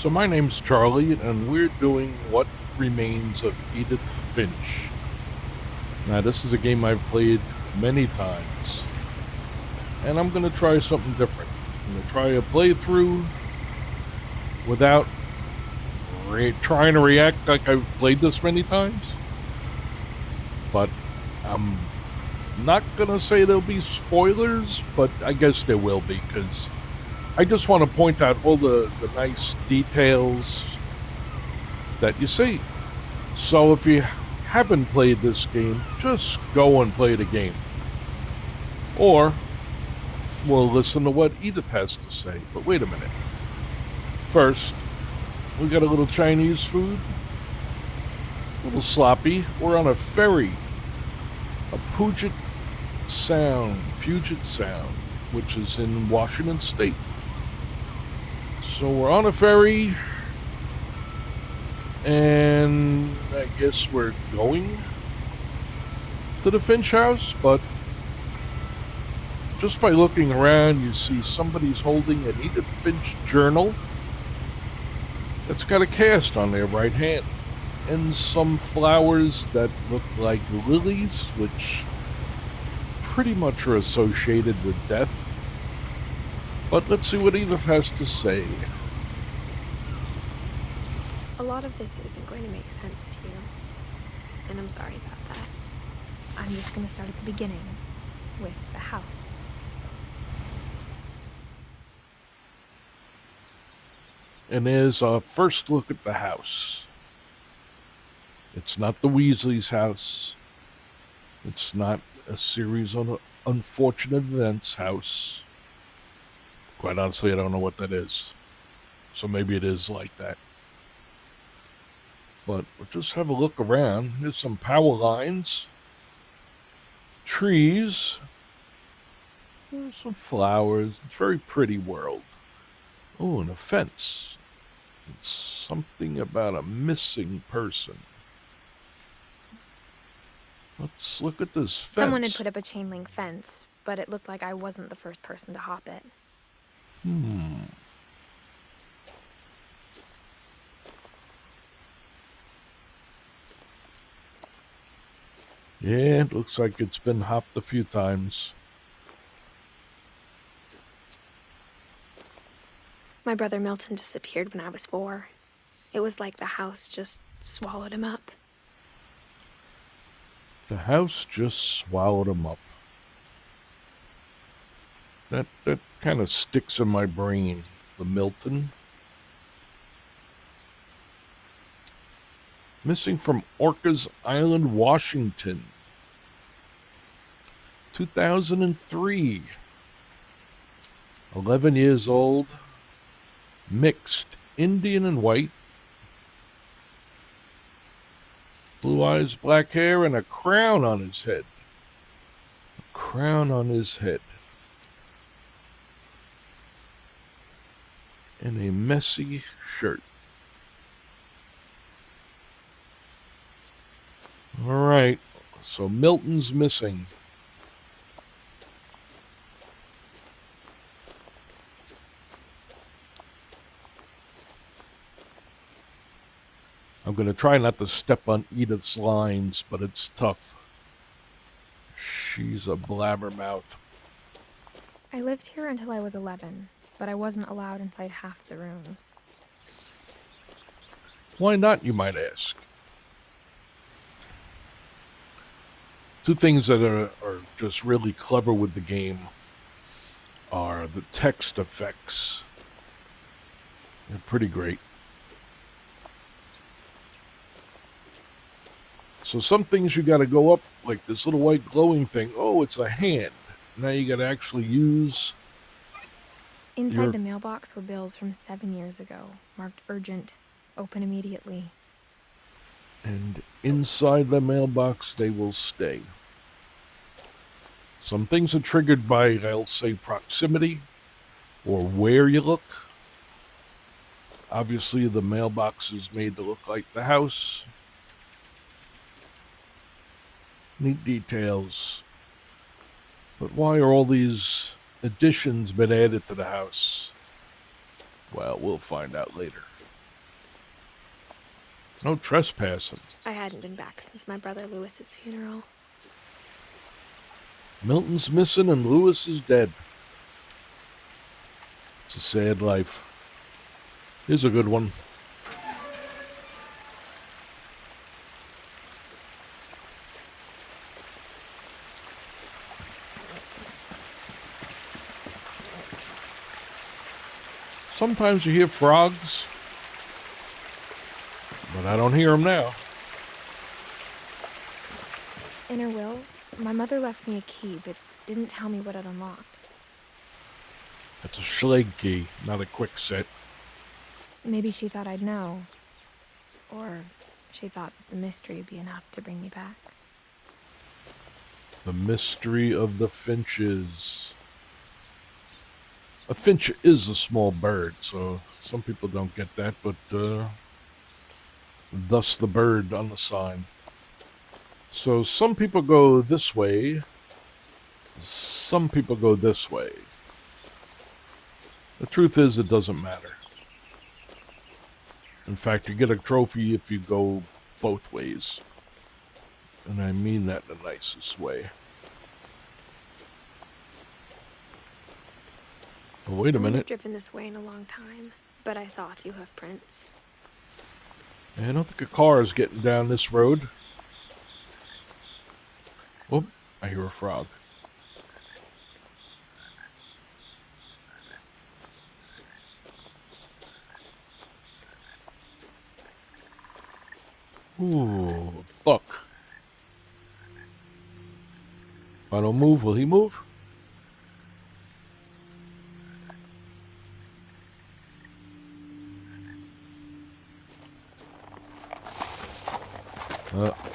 So my name's Charlie, and we're doing What Remains of Edith Finch. Now, this is a game I've played many times, and I'm going to try something different. I'm going to try a playthrough without trying to react like I've played this many times. But I'm not going to say there'll be spoilers, but I guess there will be, because I just want to point out all the nice details that you see. So if you haven't played this game, just go and play the game. Or we'll listen to what Edith has to say. But wait a minute. First, we got a little Chinese food. A little sloppy. We're on a ferry. A Puget Sound, which is in Washington State. So we're on a ferry, and I guess we're going to the Finch house, but just by looking around, you see somebody's holding an Edith Finch journal that's got a cast on their right hand, and some flowers that look like lilies, which pretty much are associated with death. But let's see what Edith has to say. A lot of this isn't going to make sense to you, and I'm sorry about that. I'm just going to start at the beginning, with the house. And there's a first look at the house. It's not the Weasley's house. It's not a series of unfortunate events house. Quite honestly, I don't know what that is. So maybe it is like that. But we'll just have a look around. There's some power lines, trees, there's some flowers. It's a very pretty world. Oh, and a fence. It's something about a missing person. Let's look at this fence. Someone had put up a chain link fence, but it looked like I wasn't the first person to hop it. Yeah, it looks like it's been hopped a few times. My brother Milton disappeared when I was 4. It was like the house just swallowed him up. The house just swallowed him up. That kind of sticks in my brain. The Milton. Missing from Orcas Island, Washington. 2003. 11 years old. Mixed. Indian and white. Blue eyes, black hair, and a crown on his head. A crown on his head. And a messy shirt. All right, so Milton's missing. I'm going to try not to step on Edith's lines, but it's tough. She's a blabbermouth. I lived here until I was 11, but I wasn't allowed inside half the rooms. Why not, you might ask? Two things that are just really clever with the game are the text effects. They're pretty great. So some things you got to go up, like this little white glowing thing. Oh, it's a hand. Now you got to actually use... Inside the mailbox were bills from 7 years ago, marked urgent, open immediately. And inside the mailbox, they will stay. Some things are triggered by, I'll say, proximity or where you look. Obviously, the mailbox is made to look like the house. Neat details. But why are all these additions been added to the house? Well, we'll find out later. No trespassing. I hadn't been back since my brother Lewis's funeral. Milton's missing and Lewis is dead. It's a sad life. Here's a good one. Sometimes you hear frogs, but I don't hear them now. In her will, my mother left me a key, but didn't tell me what it unlocked. That's a Schleg key, not a quick set. Maybe she thought I'd know. Or she thought that the mystery would be enough to bring me back. The mystery of the finches. A finch is a small bird, so some people don't get that, but thus the bird on the sign. So some people go this way, some people go this way. The truth is, it doesn't matter. In fact, you get a trophy if you go both ways. And I mean that in the nicest way. Oh, wait a I minute. haven't driven this way in a long time, but I saw a few hoof prints. I don't think a car is getting down this road. Oh, I hear a frog. Ooh, a buck. If I don't move, will he move?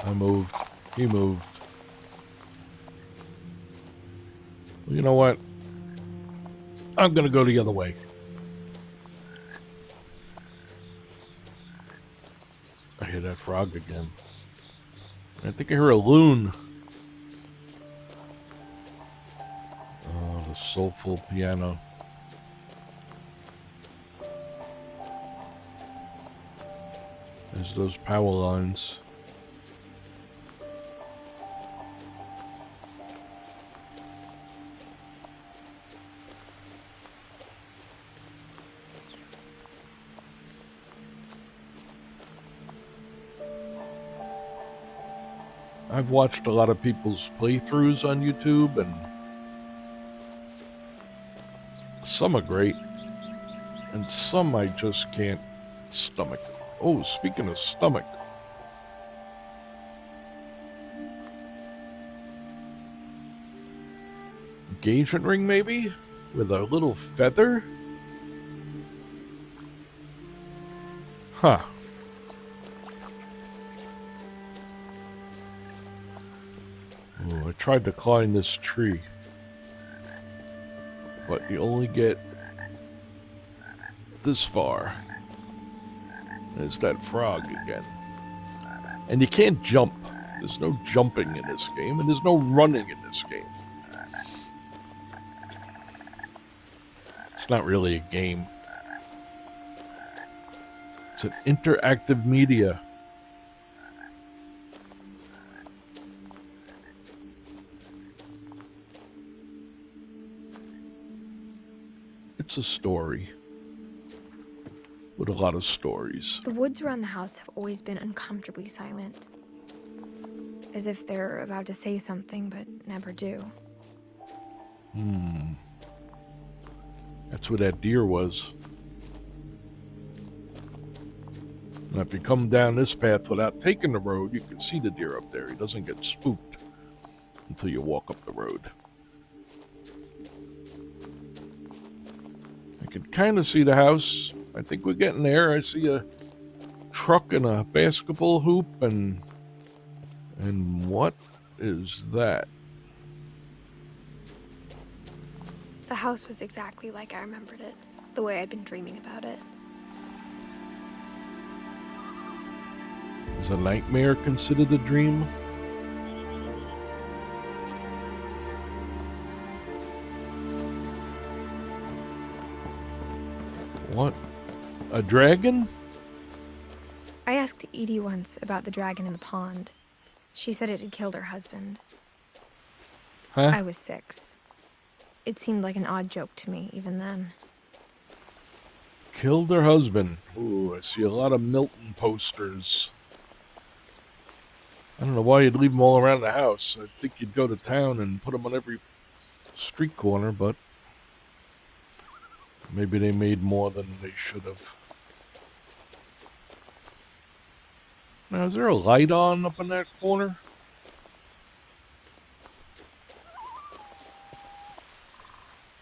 I moved. He moved. Well, you know what? I'm gonna go the other way. I hear that frog again. I think I hear a loon. Oh, the soulful piano. There's those power lines. I've watched a lot of people's playthroughs on YouTube, and some are great, and some I just can't stomach. Oh, speaking of stomach. Engagement ring, maybe? With a little feather? Huh. Oh, I tried to climb this tree, but you only get this far. There's that frog again. And you can't jump. There's no jumping in this game, and there's no running in this game. It's not really a game. It's an interactive media. It's a story. With a lot of stories. The woods around the house have always been uncomfortably silent. As if they're about to say something, but never do. That's where that deer was. Now, if you come down this path without taking the road, you can see the deer up there. He doesn't get spooked until you walk up the road. I can kind of see the house. I think we're getting there. I see a truck and a basketball hoop, and what is that? The house was exactly like I remembered it, the way I'd been dreaming about it. Is a nightmare considered a dream? What? A dragon? I asked Edie once about the dragon in the pond. She said it had killed her husband. Huh? I was 6. It seemed like an odd joke to me, even then. Killed her husband. Ooh, I see a lot of Milton posters. I don't know why you'd leave them all around the house. I think you'd go to town and put them on every street corner, but maybe they made more than they should have. Now, is there a light on up in that corner?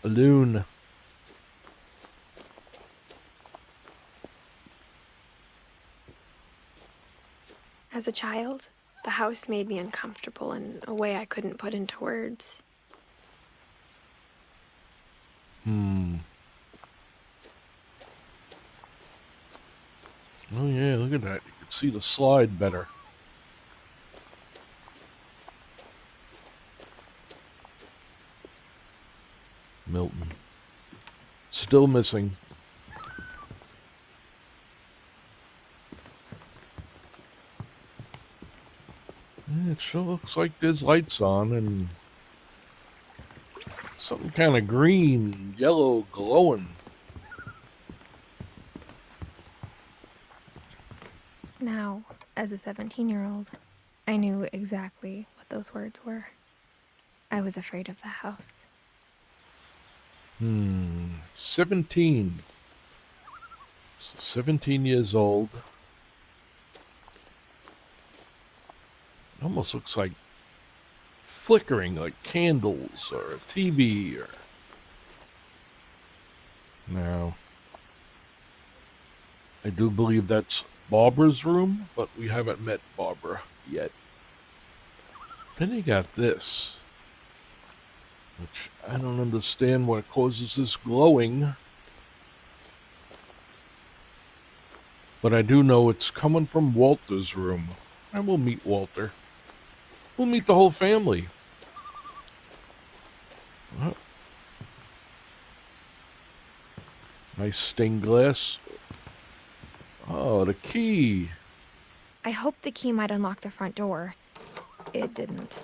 A loon. As a child, the house made me uncomfortable in a way I couldn't put into words. Oh yeah, look at that. You can see the slide better. Milton. Still missing. It sure looks like there's lights on and something kind of green, yellow, glowing. Now, as a 17-year-old, I knew exactly what those words were. I was afraid of the house. 17. 17 years old. Almost looks like flickering, like candles or a TV or... Now, I do believe that's Barbara's room, but we haven't met Barbara yet. Then you got this, which I don't understand what causes this glowing. But I do know it's coming from Walter's room. And we'll meet Walter. We'll meet the whole family. Oh. Nice stained glass. Oh, the key. I hoped the key might unlock the front door. It didn't.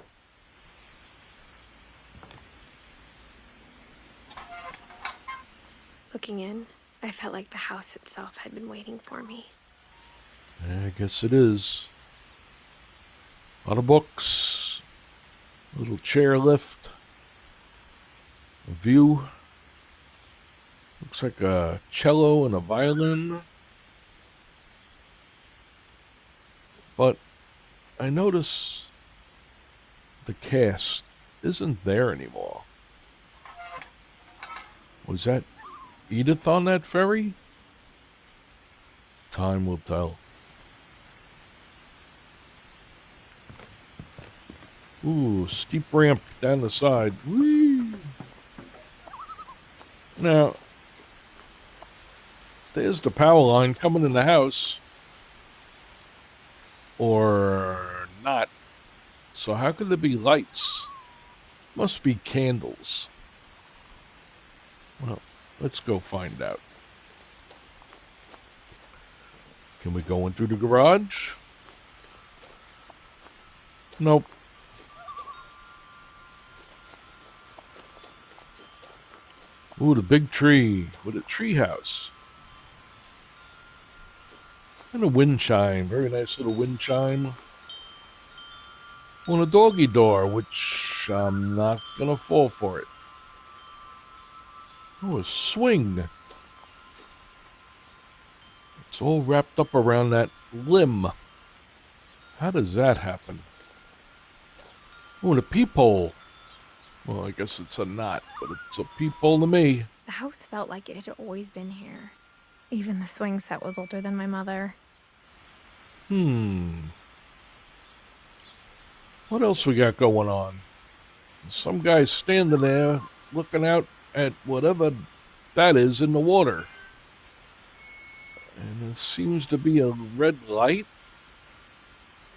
Looking in, I felt like the house itself had been waiting for me. I guess it is. A lot of books. A little chair lift. A view. Looks like a cello and a violin. But I notice the cast isn't there anymore. Was that Edith on that ferry? Time will tell. Ooh, steep ramp down the side. Whee! Now, there's the power line coming in the house. Or not. So how could there be lights? Must be candles. Well, let's go find out. Can we go in through the garage? Nope. Ooh, the big tree with a tree house. And a wind chime. Very nice little wind chime. On a doggy door, which I'm not going to fall for it. Oh, a swing. It's all wrapped up around that limb. How does that happen? Oh, and a peephole. Well, I guess it's a knot, but it's a peephole to me. The house felt like it had always been here. Even the swing set was older than my mother. What else we got going on? Some guy's standing there looking out at whatever that is in the water. And it seems to be a red light.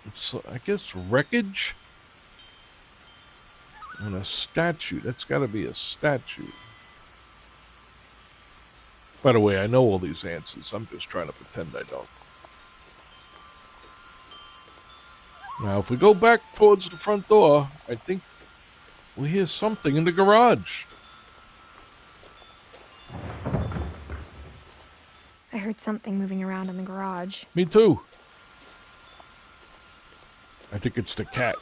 It's, I guess, wreckage. And a statue. That's got to be a statue. By the way, I know all these answers. I'm just trying to pretend I don't. Now, if we go back towards the front door, I think we hear something in the garage. I heard something moving around in the garage. Me too. I think it's the cat.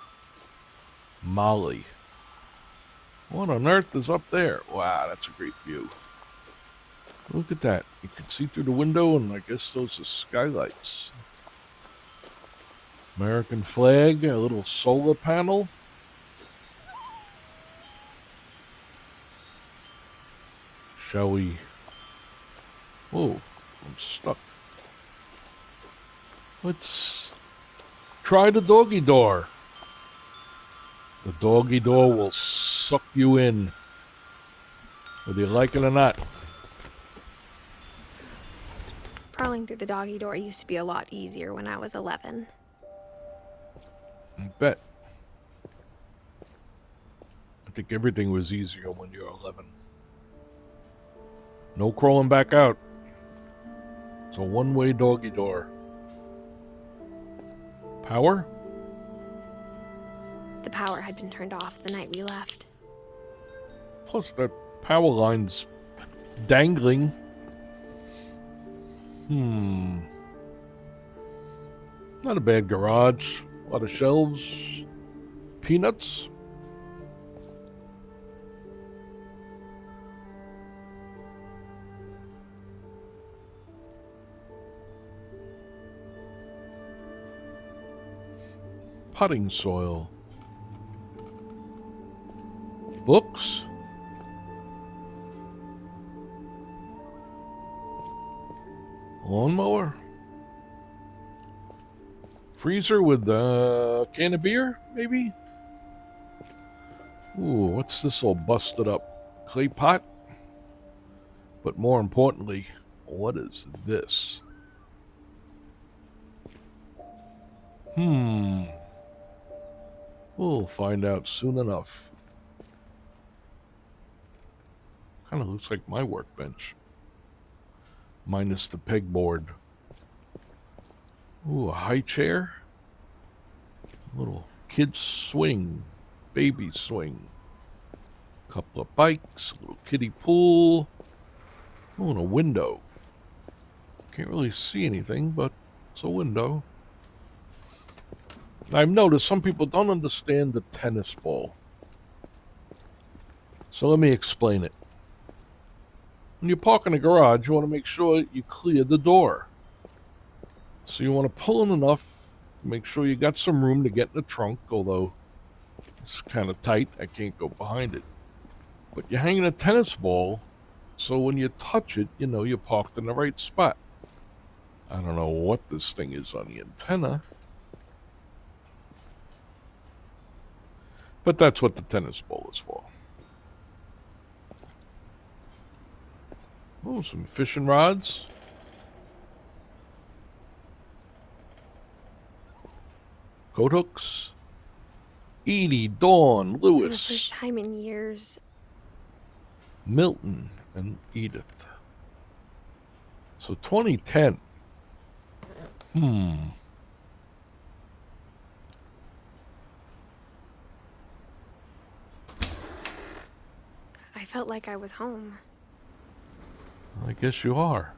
Molly. What on earth is up there? Wow, that's a great view. Look at that. You can see through the window, and I guess those are skylights. American flag, a little solar panel. Shall we? Whoa, I'm stuck. Let's try the doggy door. The doggy door will suck you in, whether you like it or not. Crawling through the doggy door used to be a lot easier when I was 11. I bet. I think everything was easier when you're 11. No crawling back out. It's a one-way doggy door. Power? The power had been turned off the night we left. Plus that power line's dangling. Not a bad garage. A lot of shelves. Peanuts. Potting soil. Books. Lawnmower. Freezer with a can of beer, maybe? Ooh, what's this all busted up? Clay pot? But more importantly, what is this? We'll find out soon enough. Kind of looks like my workbench. Minus the pegboard. Ooh, a high chair. A little kid's swing. Baby swing. Couple of bikes. A little kiddie pool. Oh, and a window. Can't really see anything, but it's a window. I've noticed some people don't understand the tennis ball. So let me explain it. When you park in a garage, you want to make sure you clear the door. So you want to pull in enough to make sure you got some room to get in the trunk, although it's kind of tight. I can't go behind it. But you're hanging a tennis ball, so when you touch it, you know you're parked in the right spot. I don't know what this thing is on the antenna. But that's what the tennis ball is for. Oh, some fishing rods. Coat hooks. Edie, Dawn, For the Lewis, first time in years, Milton, and Edith. So 2010. I felt like I was home. I guess you are.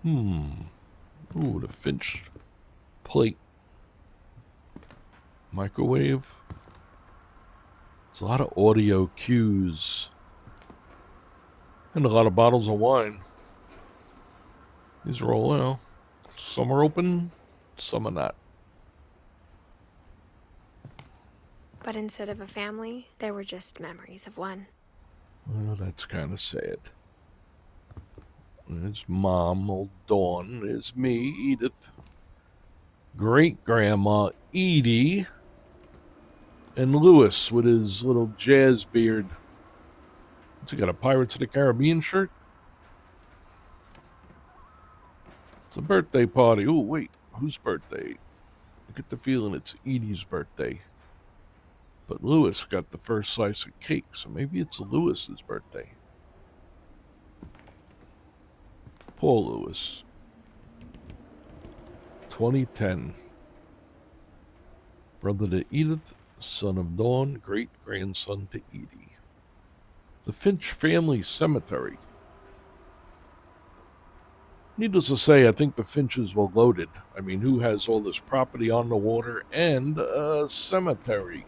Ooh, the Finch plate. Microwave. There's a lot of audio cues. And a lot of bottles of wine. These are all, well, some are open, some are not. But instead of a family, there were just memories of one. Well, that's kind of sad. There's Mom, old Dawn. There's me, Edith. Great-grandma, Edie. And Lewis with his little jazz beard. What's he got, a Pirates of the Caribbean shirt? It's a birthday party. Oh, wait, whose birthday? I get the feeling it's Edie's birthday. But Lewis got the first slice of cake, so maybe it's Lewis's birthday. Poor Lewis. 2010. Brother to Edith, son of Dawn, great-grandson to Edie. The Finch family cemetery. Needless to say, I think the Finches were loaded. I mean, who has all this property on the water and a cemetery?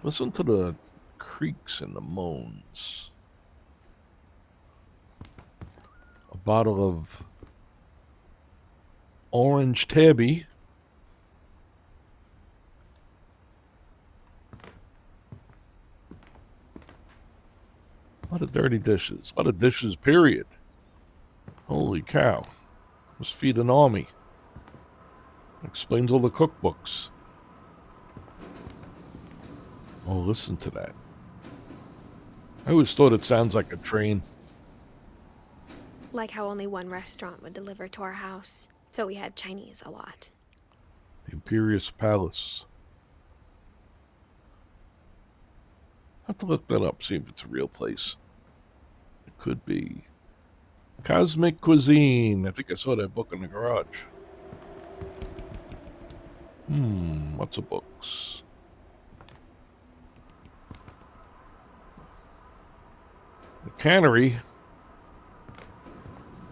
Listen to the creaks and the moans. A bottle of orange tabby. A lot of dirty dishes. A lot of dishes, period. Holy cow. Must feed an army. Explains all the cookbooks. Oh, listen to that. I always thought it sounds like a train. Like how only one restaurant would deliver to our house, so we had Chinese a lot. The Imperious Palace. I have to look that up, see if it's a real place. It could be. Cosmic Cuisine. I think I saw that book in the garage. Lots of books. The Cannery.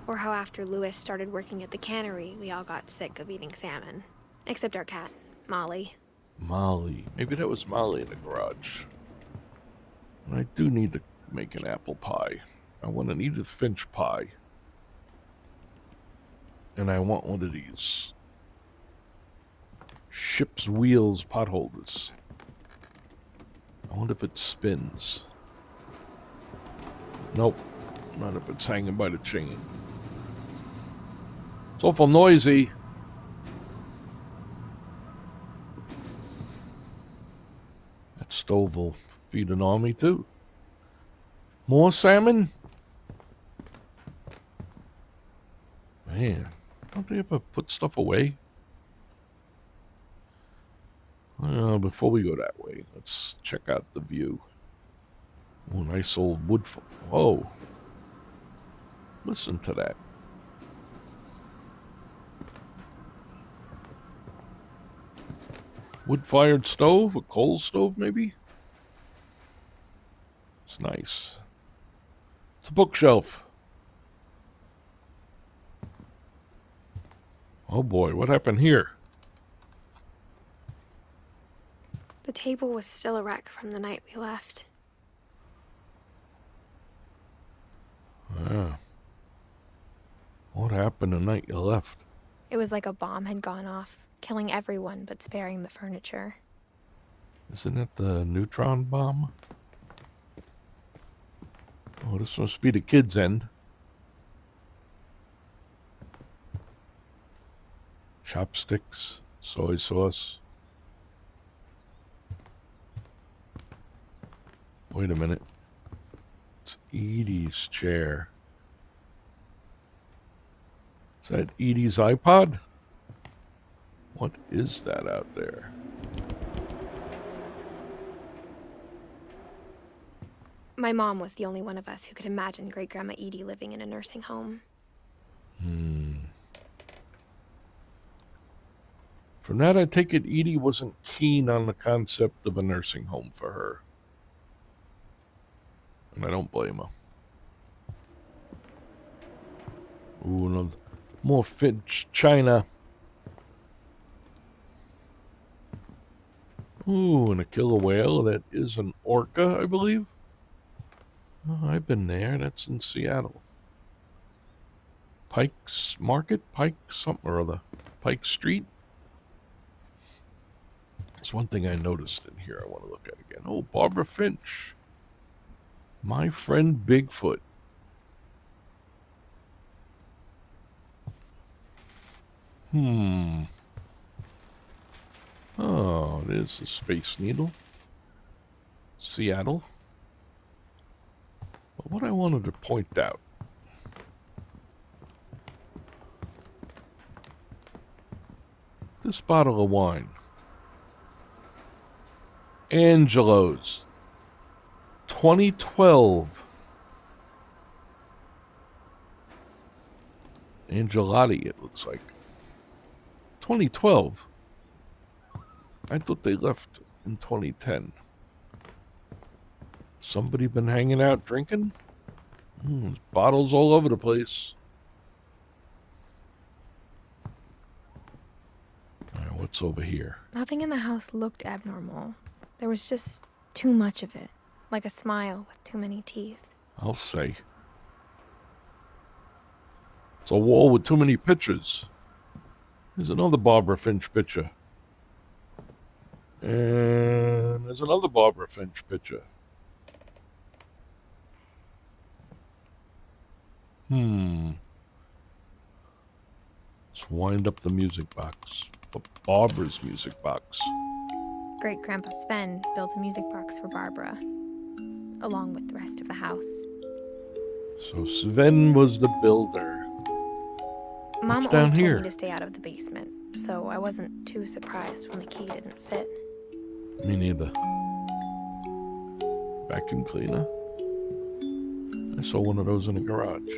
Or how after Lewis started working at the cannery, we all got sick of eating salmon. Except our cat, Molly. Molly. Maybe that was Molly in the garage. And I do need to make an apple pie. I want an Edith Finch pie. And I want one of these ship's wheels potholders. I wonder if it spins. Nope. Not if it's hanging by the chain. It's awful noisy. That stove will feed an army too. More salmon? Man, don't they ever put stuff away? Before we go that way, let's check out the view. Oh, nice old wood. Whoa. Listen to that. Wood-fired stove? A coal stove, maybe? It's nice. It's a bookshelf. Oh boy, what happened here? The table was still a wreck from the night we left. Ah. What happened the night you left? It was like a bomb had gone off, killing everyone but sparing the furniture. Isn't it the neutron bomb? Oh, this must be the kids' end. Chopsticks, soy sauce. Wait a minute. It's Edie's chair. Is that Edie's iPod? What is that out there? My mom was the only one of us who could imagine Great-Grandma Edie living in a nursing home. From that, I take it Edie wasn't keen on the concept of a nursing home for her. And I don't blame her. Ooh, no, more Finch china. Ooh, and a killer whale. That is an orca, I believe. Oh, I've been there. That's in Seattle. Pike's Market? Pike something or other. Pike Street? There's one thing I noticed in here I want to look at again. Oh, Barbara Finch. My friend Bigfoot. Oh, there's a Space Needle. Seattle. But what I wanted to point out. This bottle of wine. Angelo's. 2012. Angelotti, it looks like. 2012. I thought they left in 2010. Somebody been hanging out drinking? There's bottles all over the place. All right, what's over here? Nothing in the house looked abnormal. There was just too much of it, like a smile with too many teeth. I'll say. It's a wall with too many pictures. There's another Barbara Finch picture. And there's another Barbara Finch picture. Let's wind up the music box. Barbara's music box. Great Grandpa Sven built a music box for Barbara, along with the rest of the house. So Sven was the builder. Mom What's always down told here? me to stay out of the basement, so I wasn't too surprised when the key didn't fit. Me neither. Vacuum cleaner. I saw one of those in the garage.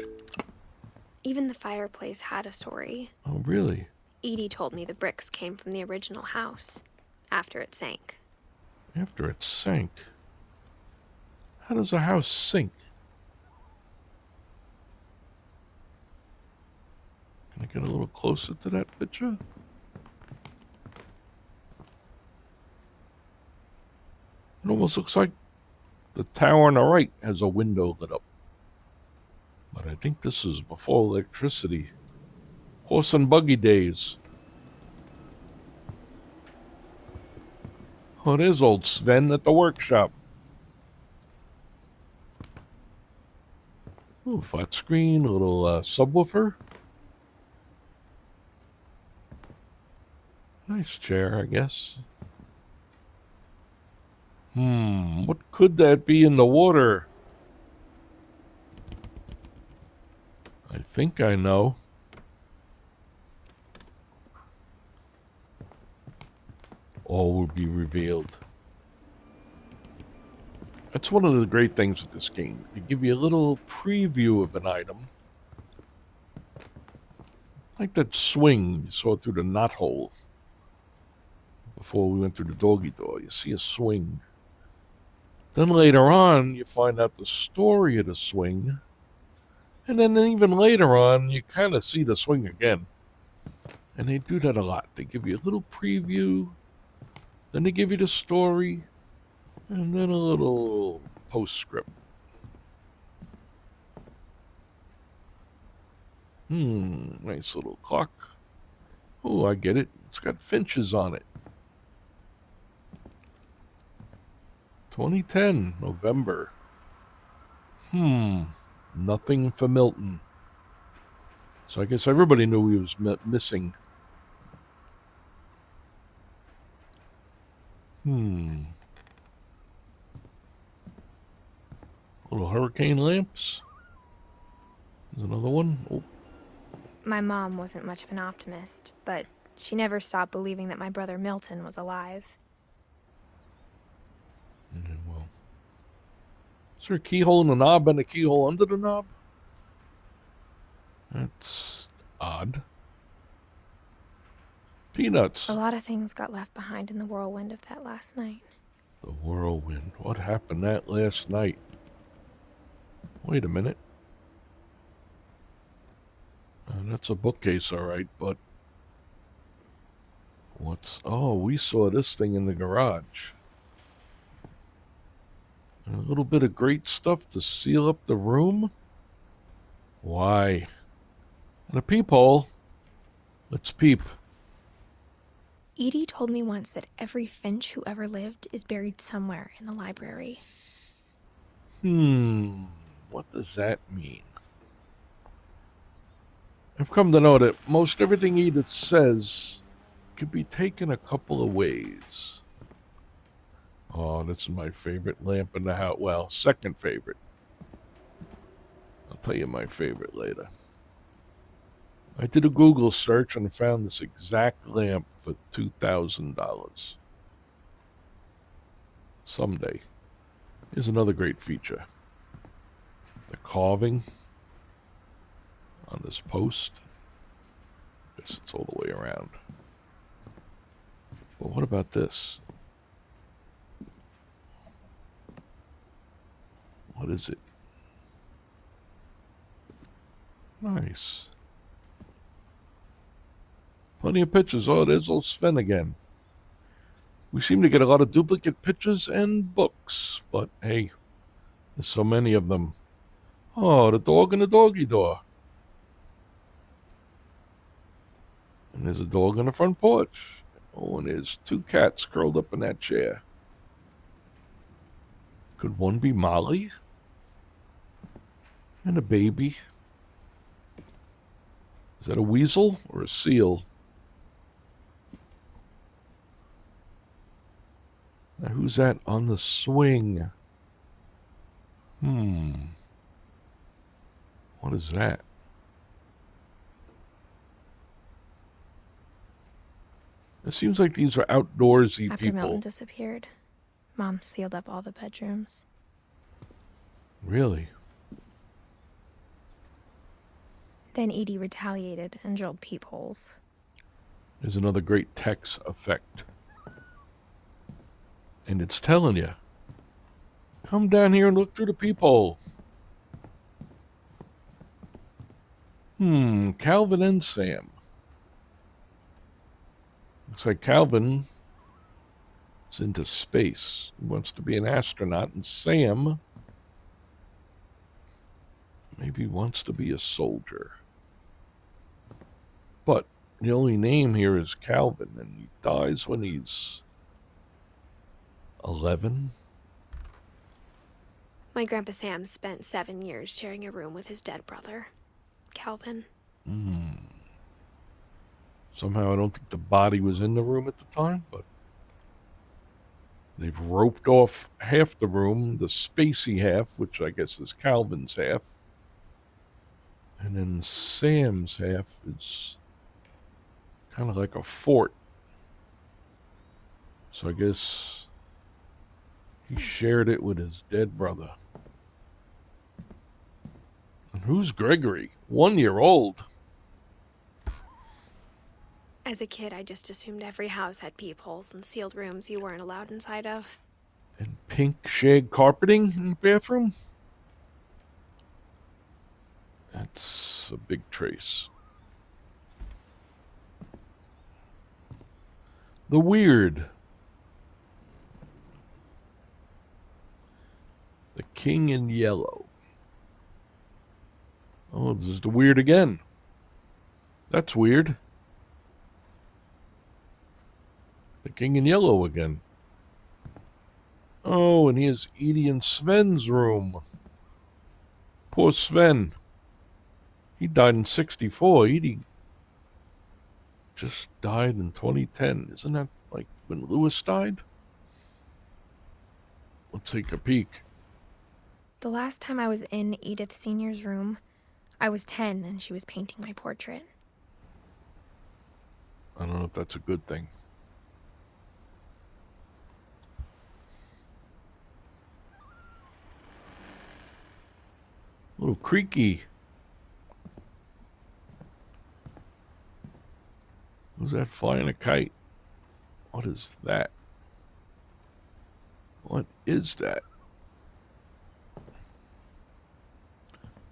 Even the fireplace had a story. Oh, really? Edie told me the bricks came from the original house, after it sank. After it sank? How does a house sink? Can I get a little closer to that picture? It almost looks like the tower on the right has a window lit up. But I think this is before electricity. Horse and buggy days. Oh, there's old Sven at the workshop. Ooh, flat screen, a little subwoofer. Nice chair, I guess. What could that be in the water? I think I know. All will be revealed. That's one of the great things with this game. They give you a little preview of an item. Like that swing you saw through the knot hole before we went through the doggy door. You see a swing. Then later on, you find out the story of the swing. And then even later on, you kind of see the swing again. And they do that a lot. They give you a little preview, then they give you the story, and then a little postscript. Nice little clock. Oh, I get it. It's got Finches on it. 2010, November. Nothing for Milton. So I guess everybody knew he was missing. Little hurricane lamps. There's another one. Oh. My mom wasn't much of an optimist, but she never stopped believing that my brother Milton was alive. Well, is there a keyhole in the knob and a keyhole under the knob? That's odd. Peanuts. A lot of things got left behind in the whirlwind of that last night. The whirlwind. What happened that last night? Wait a minute. That's a bookcase, all right, but what's... Oh, we saw this thing in the garage. And a little bit of great stuff to seal up the room? Why? And a peephole. Let's peep. Edie told me once that every Finch who ever lived is buried somewhere in the library. What does that mean? I've come to know that most everything Edith says could be taken a couple of ways. Oh, that's my favorite lamp in the house. Well, second favorite. I'll tell you my favorite later. I did a Google search and found this exact lamp for $2,000. Someday. Here's another great feature. The carving on this post. I guess it's all the way around. But what about this? What is it? Nice. Plenty of pictures. Oh, there's old Sven again. We seem to get a lot of duplicate pictures and books, but hey, there's so many of them. Oh, the dog in the doggy door. And there's a dog on the front porch. Oh, and there's 2 cats curled up in that chair. Could one be Molly? And a baby? Is that a weasel or a seal? Now, who's that on the swing? What is that? It seems like these are outdoorsy After people. Milton disappeared, Mom sealed up all the bedrooms. Really? Then Edie retaliated and drilled peepholes. There's another great Tex effect. And it's telling you, come down here and look through the peephole. Calvin and Sam. Looks like Calvin is into space. He wants to be an astronaut, and Sam maybe wants to be a soldier. But the only name here is Calvin, and he dies when he's 11. My Grandpa Sam spent 7 years sharing a room with his dead brother, Calvin. Somehow I don't think the body was in the room at the time, but they've roped off half the room, the spacey half, which I guess is Calvin's half. And then Sam's half is kind of like a fort. So I guess he shared it with his dead brother. And who's Gregory? 1 year old. As a kid, I just assumed every house had peepholes and sealed rooms you weren't allowed inside of. And pink shag carpeting in the bathroom? That's a big trace. The weird. The King in Yellow. Oh, this is the weird again. That's weird. The King in Yellow again. Oh, and here's Edie and Sven's room. Poor Sven. He died in 64. Edie just died in 2010. Isn't that like when Lewis died? Let's take a peek. The last time I was in Edith Sr.'s room, I was 10 and she was painting my portrait. I don't know if that's a good thing. A little creaky. Who's that flying a kite? What is that? What is that?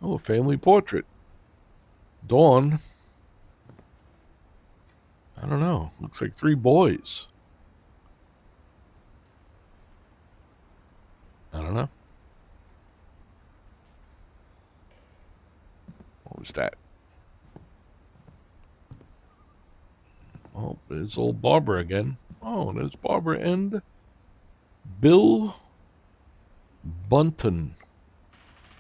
Oh, a family portrait. Dawn. I don't know. Looks like 3 boys. I don't know. What was that? Oh, there's old Barbara again. Oh, there's Barbara and Bill Bunton.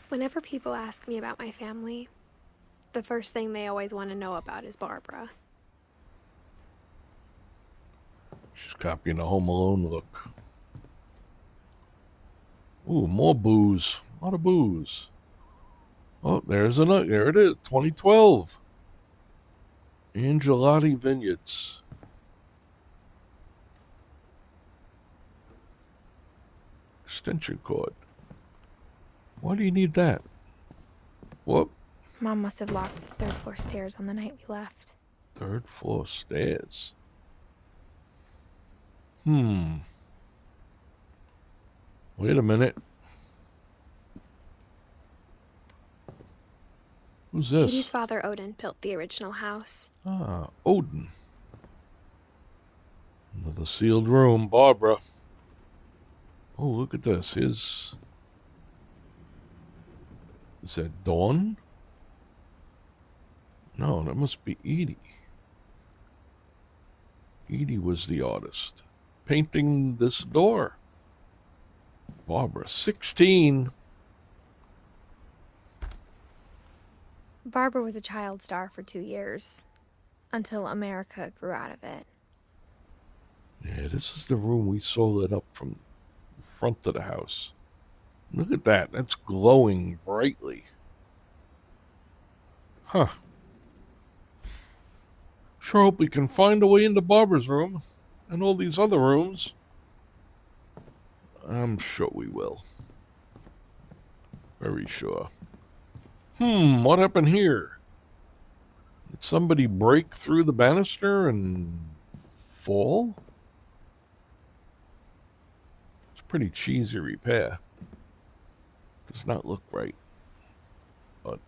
Whenever people ask me about my family, the first thing they always want to know about is Barbara. She's copying the Home Alone look. Ooh, more booze. A lot of booze. Oh, there's another. There it is. 2012. Angelotti Vineyards. Extension cord. Why do you need that? What? Mom must have locked the 3rd floor stairs on the night we left. 3rd floor stairs. Wait a minute. Who's Edie's this? father, Odin, built the original house. Ah, Odin. Another sealed room. Barbara. Oh, look at this. Is that Dawn? No, that must be Edie. Edie was the artist. Painting this door. Barbara, 16. Barbara was a child star for 2 years, until America grew out of it. Yeah, this is the room we saw lit up from the front of the house. Look at that. That's glowing brightly. Huh. Sure hope we can find a way into Barbara's room and all these other rooms. I'm sure we will. Very sure. What happened here? Did somebody break through the banister and fall? It's a pretty cheesy repair. Does not look right. But,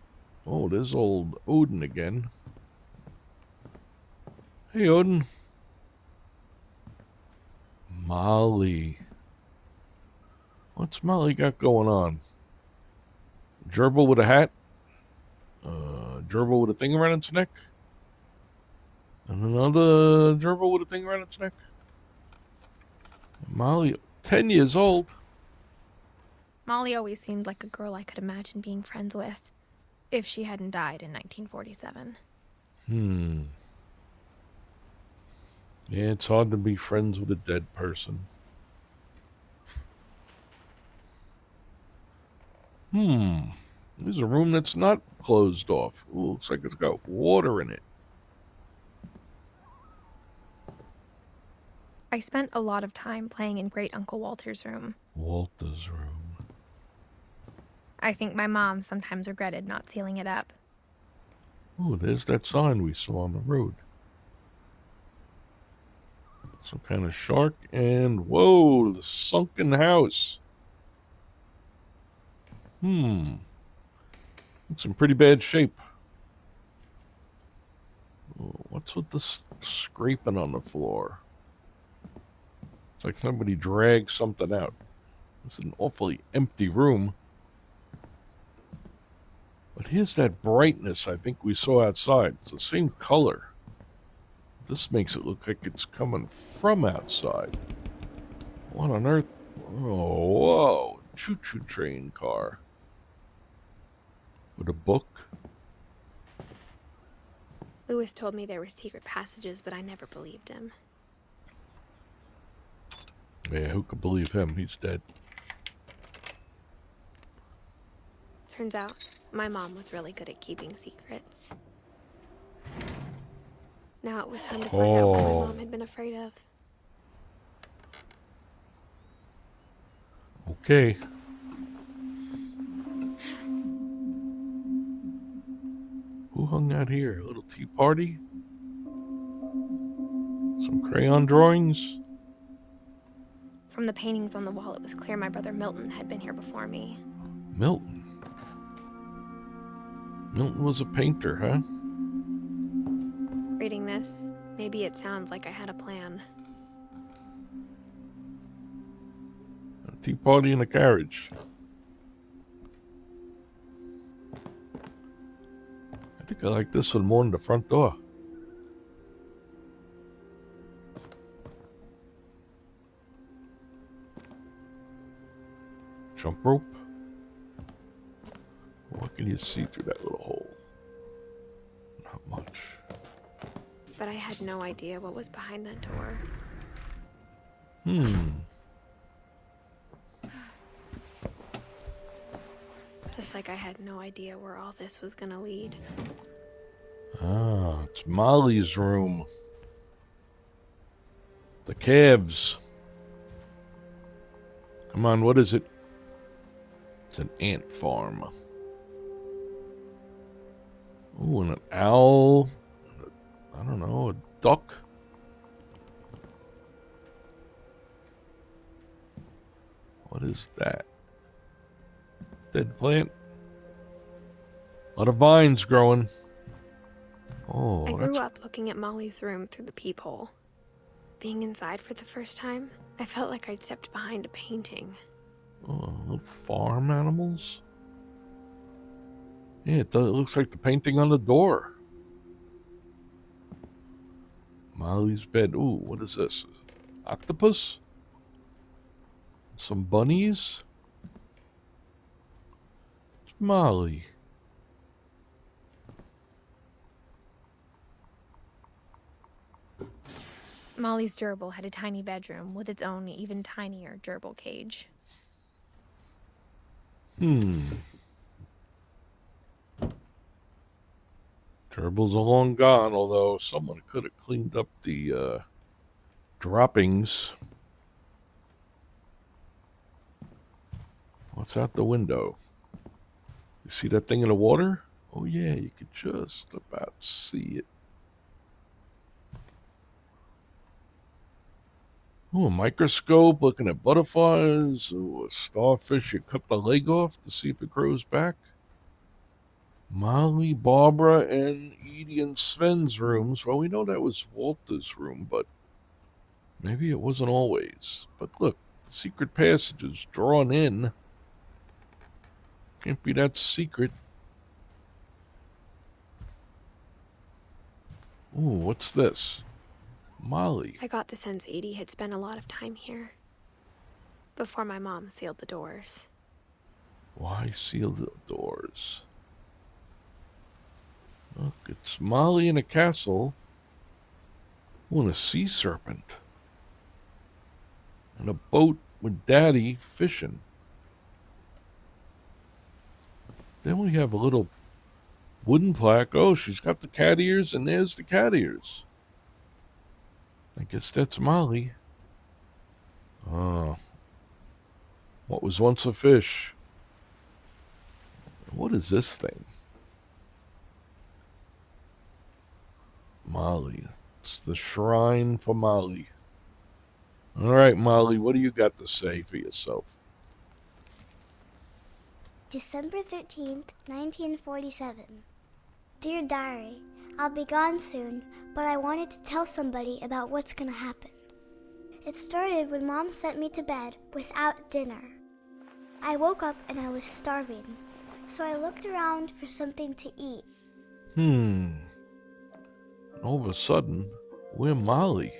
oh, there's old Odin again. Hey, Odin. Molly. What's Molly got going on? Gerbil with a hat? Gerbil with a thing around its neck? And another gerbil with a thing around its neck? Molly, 10 years old. Molly always seemed like a girl I could imagine being friends with, if she hadn't died in 1947. Yeah, it's hard to be friends with a dead person. There's a room that's not closed off. Ooh, looks like it's got water in it. I spent a lot of time playing in Great Uncle Walter's room. Walter's room. I think my mom sometimes regretted not sealing it up. Ooh, there's that sign we saw on the road. Some kind of shark and, whoa, the sunken house. It's in pretty bad shape. Oh, what's with this scraping on the floor? It's like somebody dragged something out. It's an awfully empty room. But here's that brightness I think we saw outside. It's the same color. This makes it look like it's coming from outside. What on earth? Oh, whoa. Choo-choo train car. With a book. Lewis told me there were secret passages, but I never believed him. Yeah, who could believe him? He's dead. Turns out, my mom was really good at keeping secrets. Now it was time to find out what my mom had been afraid of. Okay. Who hung out here? A little tea party? Some crayon drawings? From the paintings on the wall, it was clear my brother Milton had been here before me. Milton? Milton was a painter, huh? Reading this, maybe it sounds like I had a plan. A tea party in a carriage. I think I like this one more than the front door. Jump rope. What can you see through that little hole? Not much. But I had no idea what was behind that door. Just like I had no idea where all this was gonna lead. Ah, it's Molly's room. The calves. Come on, what is it? It's an ant farm. Ooh, and an owl. I don't know, a duck. What is that? Dead plant? A lot of vines growing. Oh, I that's... grew up looking at Molly's room through the peephole. Being inside for the first time, I felt like I'd stepped behind a painting. Oh, little farm animals? Yeah, it looks like the painting on the door. Molly's bed. Ooh, what is this? Octopus? Some bunnies? It's Molly. Molly's gerbil had a tiny bedroom with its own even tinier gerbil cage. Gerbil's are long gone, although someone could have cleaned up the droppings. What's out the window? You see that thing in the water? Oh yeah, you could just about see it. Oh, a microscope looking at butterflies. Oh, a starfish. You cut the leg off to see if it grows back. Molly, Barbara, and Edie and Sven's rooms. Well, we know that was Walter's room, but maybe it wasn't always. But look, the secret passage is drawn in. Can't be that secret. Ooh, what's this? Molly. I got the sense Edie had spent a lot of time here. Before my mom sealed the doors. Why seal the doors? Look, it's Molly in a castle. Ooh, and a sea serpent. And a boat with Daddy fishing. Then we have a little wooden plaque. Oh, she's got the cat ears, and there's the cat ears. I guess that's Molly. Oh. What was once a fish? What is this thing? Molly. It's the shrine for Molly. All right, Molly, what do you got to say for yourself? December 13th, 1947. Dear Diary, I'll be gone soon, but I wanted to tell somebody about what's gonna happen. It started when Mom sent me to bed without dinner. I woke up and I was starving, so I looked around for something to eat. All of a sudden, we're Molly.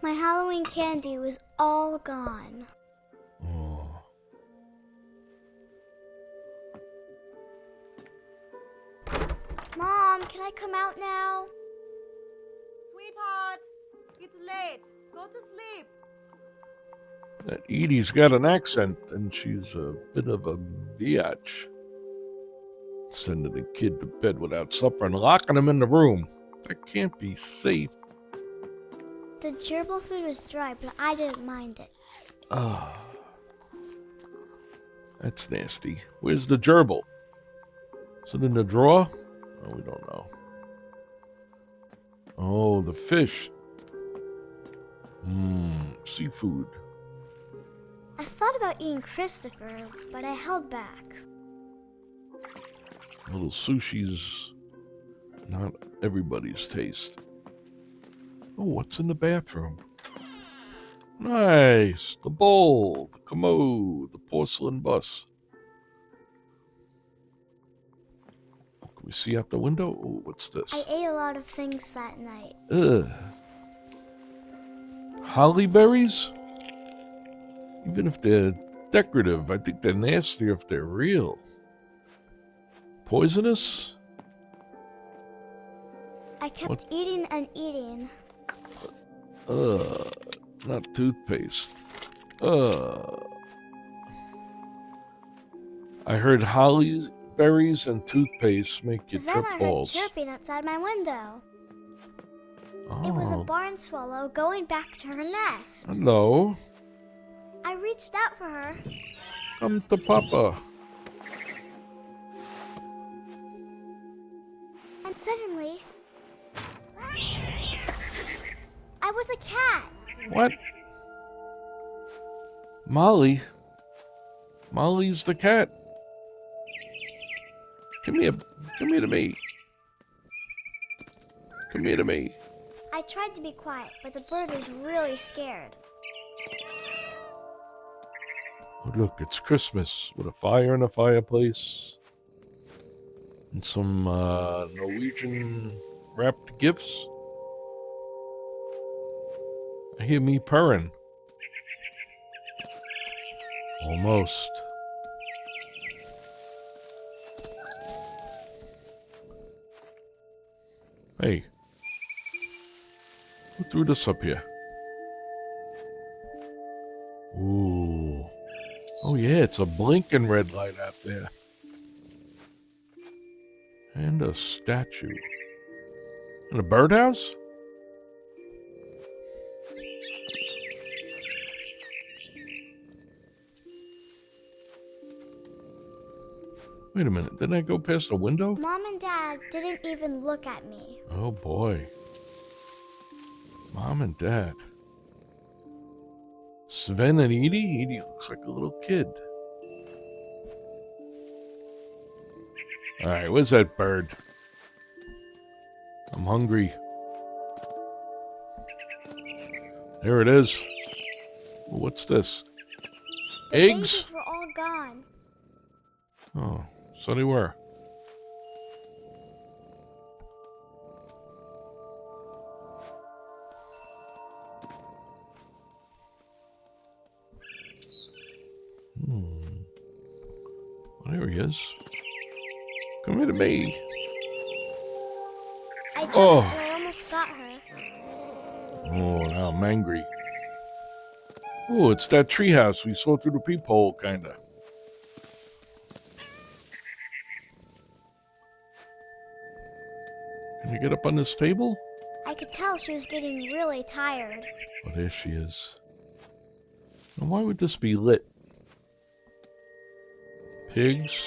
My Halloween candy was all gone. Oh. Mom, can I come out now? Sweetheart, it's late. Go to sleep. That Edie's got an accent, and she's a bit of a biatch. Sending a kid to bed without supper and locking him in the room. That can't be safe. The gerbil food was dry, but I didn't mind it. Ah. That's nasty. Where's the gerbil? Is it in the drawer? Oh, we don't know. Oh, the fish. Seafood. I thought about eating Christopher, but I held back. Little sushi's not everybody's taste. Oh, what's in the bathroom? Nice. The bowl, the commode, the porcelain bus. Can we see out the window? Oh, what's this? I ate a lot of things that night. Ugh. Holly berries? Even if they're decorative, I think they're nastier if they're real. Poisonous? I kept eating and eating. Not toothpaste. I heard holly berries and toothpaste make you Then trip I heard balls. chirping outside my window. Oh. It was a barn swallow going back to her nest. Hello. I reached out for her. Come to Papa. And suddenly, I was a cat. What? Molly? Molly's the cat. Come here. Come here to me. Come here to me. I tried to be quiet, but the bird was really scared. Oh, look, it's Christmas with a fire in the fireplace and some Norwegian wrapped gifts. I hear me purring. Almost. Hey. Who threw this up here? Ooh. Oh yeah, it's a blinking red light out there. And a statue. And a birdhouse? Wait a minute, didn't I go past the window? Mom and Dad didn't even look at me. Oh boy. Mom and Dad. Sven and Edie? Edie looks like a little kid. Alright, where's that bird? I'm hungry. There it is. What's this? The Eggs? babies were all gone. Oh, so they were. Well, there he is. Come here to me. I jumped Oh. and I almost got her. Oh, now I'm angry. Oh, it's that treehouse we saw through the peephole, kinda. Can I get up on this table? I could tell she was getting really tired. Oh, there she is. And why would this be lit? Pigs?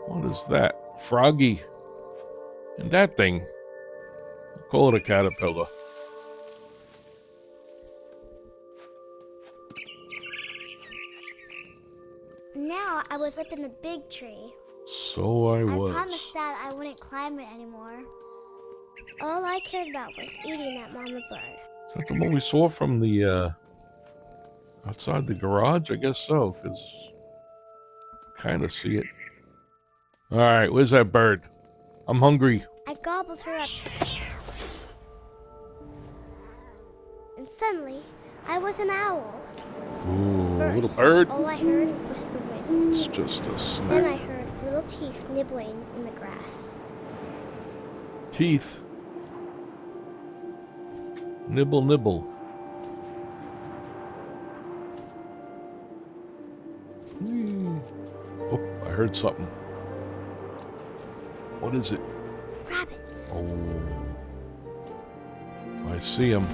What is that? Froggy. And that thing. I'll call it a caterpillar. Now I was up in the big tree. So I was. I promised Dad I wouldn't climb it anymore. All I cared about was eating that mama bird. Is that the one we saw from the, outside the garage? I guess so, because kind of see it. Alright, where's that bird? I'm hungry. I gobbled her up. And suddenly, I was an owl. Ooh, a First, little bird? all I heard was the wind. It's just a Then I snack. heard little teeth nibbling in the grass. Teeth. Nibble, nibble. Whee. Oh, I heard something. What is it? Rabbits. Oh. I see him.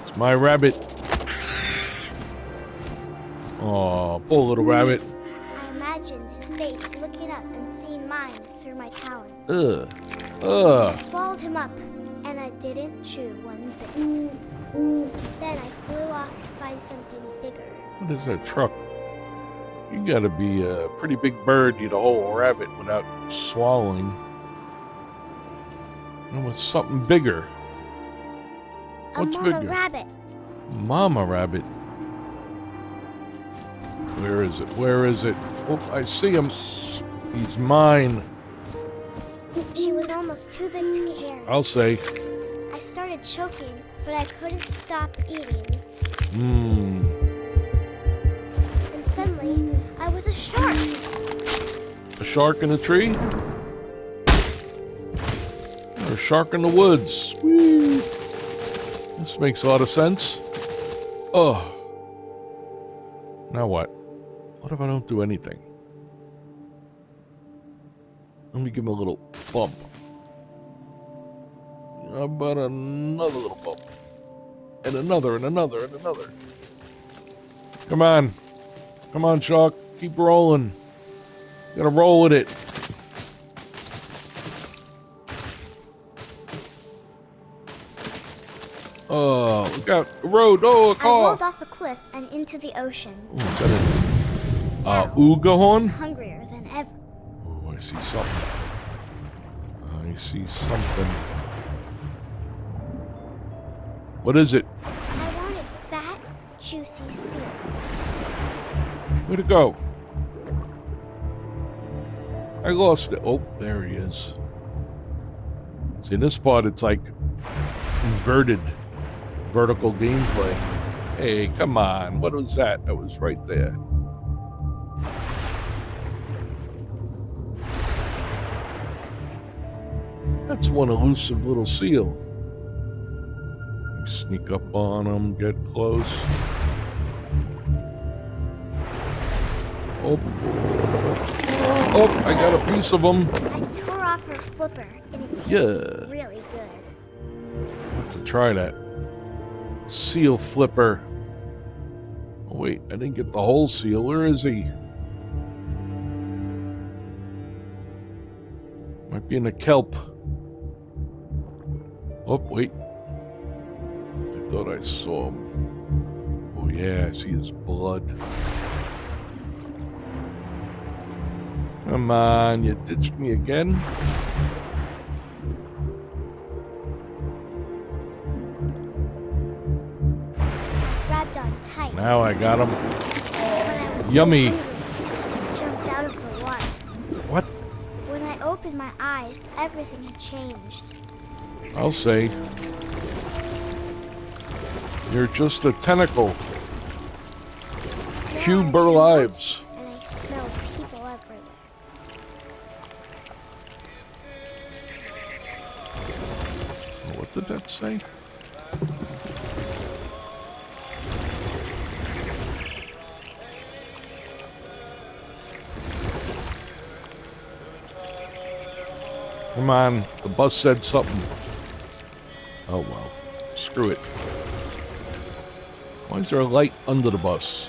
It's my rabbit. Oh, poor little rabbit. I imagined his face looking up and seeing mine through my talons. Ugh. I Ugh. swallowed him up, and I didn't chew one bit. Then I flew off to find something bigger. What is that truck? You gotta be a pretty big bird to eat a whole rabbit without swallowing. And with something bigger. What's a mama bigger? rabbit. Mama rabbit. Where is it? Where is it? Oh, I see him. He's mine. She was almost too big to carry. I'll say. I started choking, but I couldn't stop eating. Mmm. And suddenly, I was a shark. A shark in a tree? Or a shark in the woods? Whee. This makes a lot of sense. Oh. Now what? What if I don't do anything? Let me give him a little bump. How about another little bump? And another, and another, and another. Come on. Come on, shark. Keep rolling. You gotta roll with it. Oh, look out. The road. Oh, a I car. rolled off a cliff and into the ocean. Oh, is that Now, an ooga I was horn? hungrier than ever. Oh, I see something. I see something. What is it? I wanted fat, juicy seals. Where'd it go? I lost it. Oh, there he is. See, in this part, it's like inverted vertical gameplay. Hey, come on. What was that? That was right there. That's one elusive little seal. You sneak up on him, get close. Oh. Oh, I got a piece of him. I tore off her flipper, and it tasted really good. Have to try that. Seal flipper. Oh, wait, I didn't get the whole seal. Where is he? Might be in the kelp. Oh, wait. I thought I saw him. Oh, yeah, I see his blood. Come on, you ditched me again? Grabbed on tight. Now I got him. When I was Yummy. so hungry, I jumped out of the water. What? When I opened my eyes, everything had changed. I'll say. You're just a tentacle. Now Cube I'm our too lives. monster, and I smell people everywhere. What did that say? Come on, the bus said something. Oh well, screw it. Why is there a light under the bus?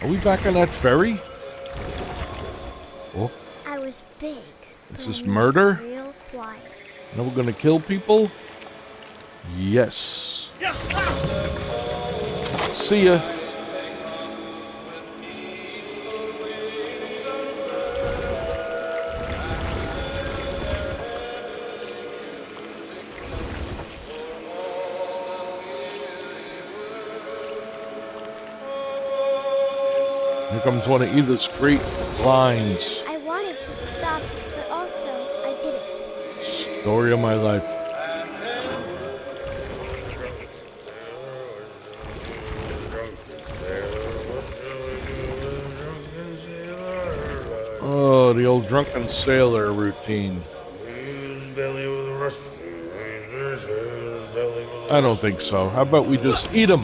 Are we back on that ferry? Oh, I was big. Is but this I moved murder? Real quiet. now we're gonna kill people? Yes. See ya. Here comes one of Edith's great lines. I wanted to stop, but also I didn't. Story of my life. Oh, the old drunken sailor routine. I don't think so. How about we just eat them?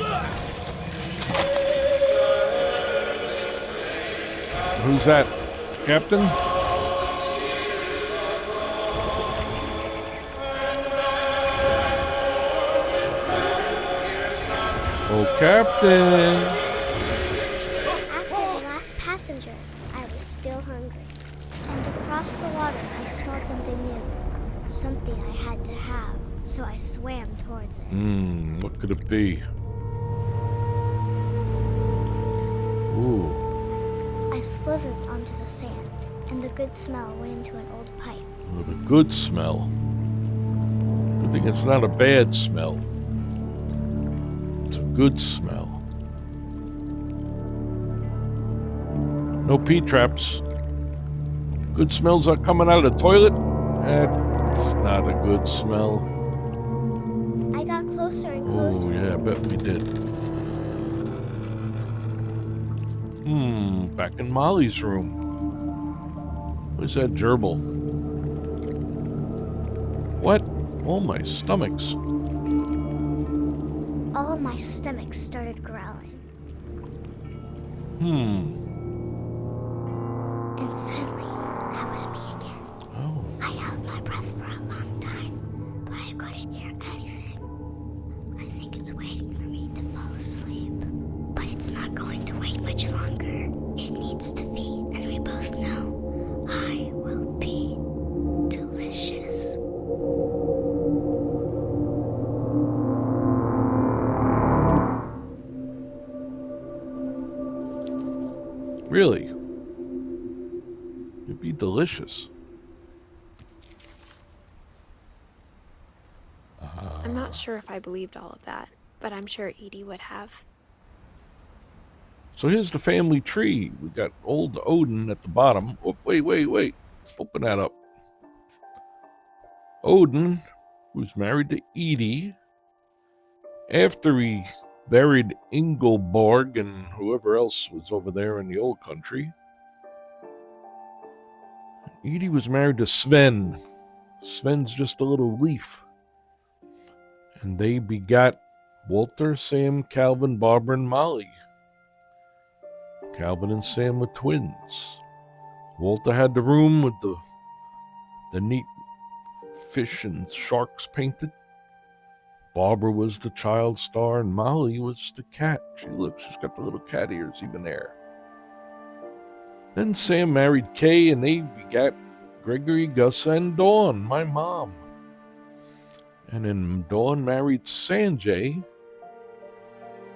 Who's that? Captain? Oh, Captain! After the last passenger, I was still hungry. And across the water, I smelled something new. Something I had to have, so I swam towards it. What could it be? Ooh. I slithered onto the sand, and the good smell went into an old pipe. With a good smell. Good thing it's not a bad smell. It's a good smell. No pee traps. Good smells are coming out of the toilet. That's not a good smell. I got closer and closer. Oh, yeah, I bet we did. Back in Molly's room. Where's that gerbil? What? Oh, my stomachs. All of my stomach started growling. And suddenly, I was me again. Oh. I held my breath for a long time, but I couldn't hear anything. I think it's waiting for me to fall asleep. But it's not going to wait much longer. It needs to feed, and we both know I will be delicious. Really? It'd be delicious. I'm not sure if I believed all of that, but I'm sure Edie would have. So here's the family tree. We got old Odin at the bottom. Oh, wait. Open that up. Odin, who's married to Edie, after he buried Ingelborg and whoever else was over there in the old country. Edie was married to Sven. Sven's just a little leaf. And they begot Walter, Sam, Calvin, Barbara, and Molly. Calvin and Sam were twins. Walter had the room with the neat fish and sharks painted. Barbara was the child star, and Molly was the cat. She's got the little cat ears even there. Then Sam married Kay, and they begat Gregory, Gus, and Dawn, my mom. And then Dawn married Sanjay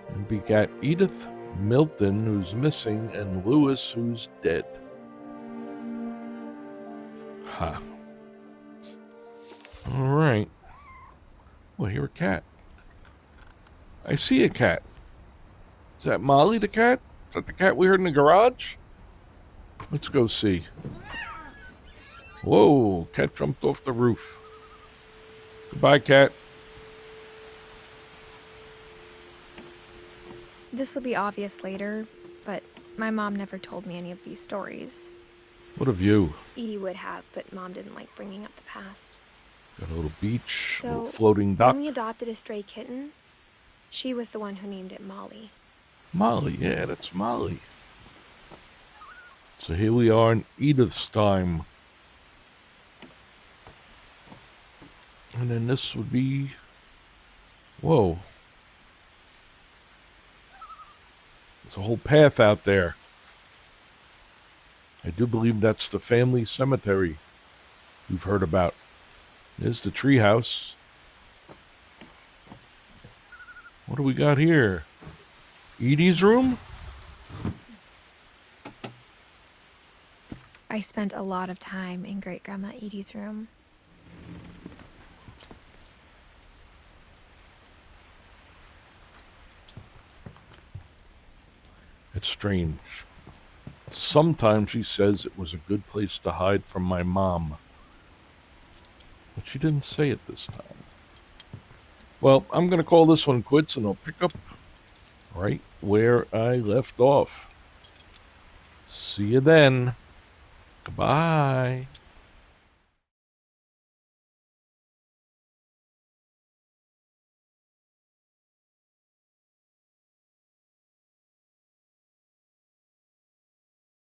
and begat Edith, Milton, who's missing, and Lewis, who's dead. Ha. All right. Well, I hear a cat. I see a cat. Is that Molly the cat? Is that the cat we heard in the garage? Let's go see. Whoa, cat jumped off the roof. Goodbye, cat. This will be obvious later, but my mom never told me any of these stories. What a view. Edie would have, but Mom didn't like bringing up the past. Got a little beach, a little So, floating dock. when we adopted a stray kitten, she was the one who named it Molly. Molly, yeah, that's Molly. So here we are in Edith's time. And then this would be... Whoa. There's a whole path out there. I do believe that's the family cemetery we've heard about. There's the treehouse. What do we got here? Edie's room? I spent a lot of time in Great-Grandma Edie's room. It's strange. Sometimes she says it was a good place to hide from my mom. But she didn't say it this time. Well, I'm going to call this one quits, and I'll pick up right where I left off. See you then. Goodbye.